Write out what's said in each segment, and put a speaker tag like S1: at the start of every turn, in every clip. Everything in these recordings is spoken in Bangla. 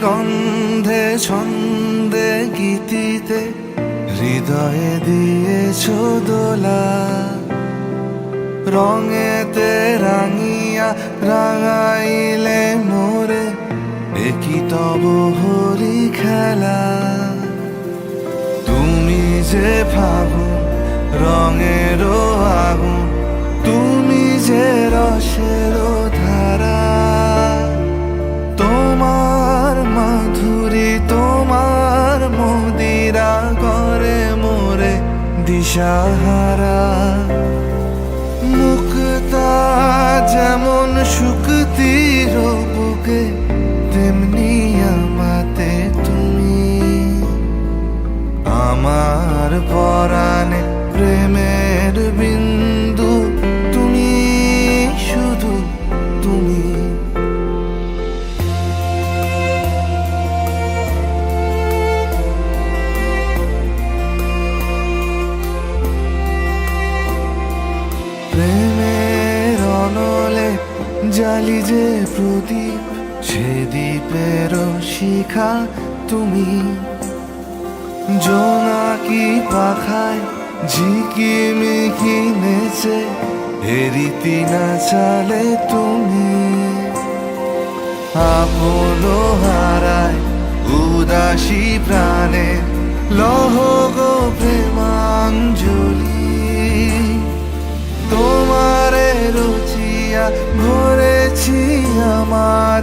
S1: গন্ধে ছন্দে গীতিতে হৃদয়ে দিয়েছ দোলা, রঙেতে রাঙিয়া রাঙাইলে মোরে একই তব হরি খেলা। তুমি যে ফাগুন রঙেরও আগুন, তুমি যে রসেরও ধারা, তোমার মাধুরী তোমার মদিরা করে মোরে দিশাহারা। মুক্তা যেমন শুকতির বুকে, তেমনি আমাতে তুমি। আমার পরাণে প্রেমের বিন্দু, তুমি শুধু তুমি। প্রেমের অনলে জালি যে প্রদীপ, সে দ্বীপের শিখা তুমি। জোনাকি পাখায় ঝিকিমিকি নেচে হেরিতি না চালে তুমি। আপন হারায় উদাসী প্রাণে লহ গো প্রেমাঞ্জলি। তোমারে রচিয়া ভরেছি আমার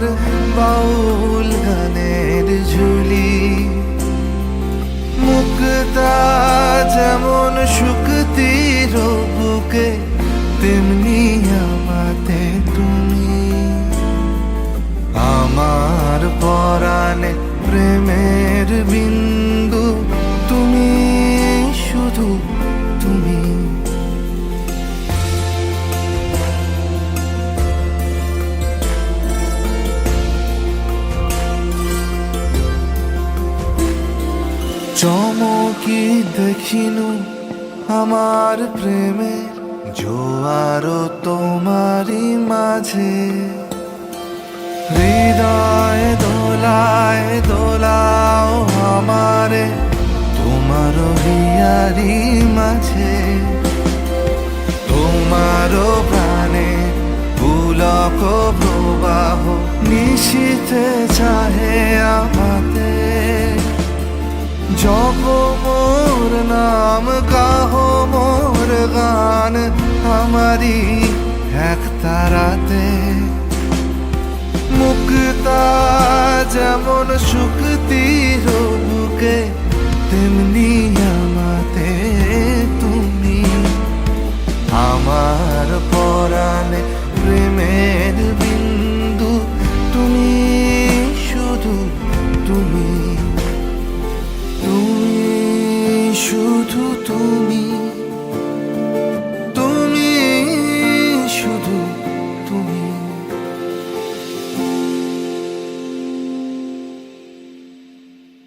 S1: বাউল গানের ঝুলি। মুক্তা যেমন শুকতির বুকে, তেমনি আমাতে তুমি। আমার পরাণে প্রেমের বিন্দু, তুমি শুধু তুমি। চমকি দেখিনু আমার প্রেমের জোয়ার তোমারই মাঝে। হৃদয় দোলায় দোলাও আমারে তোমার হিয়ারি মাঝে। তোমার প্রাণে পুলক প্রবাহ নিশীথে চাহে আমাতে। জপ মোর নাম গাহ মোর গান আমারি এক তারাতে। মুক্তা যেমন শুকতির বুকে, তেমনি আমাতে তুমি। আমার পরাণে প্রেমের বিন্দু, তুমি শুধু তুমি। তুমি শুধু তুমি।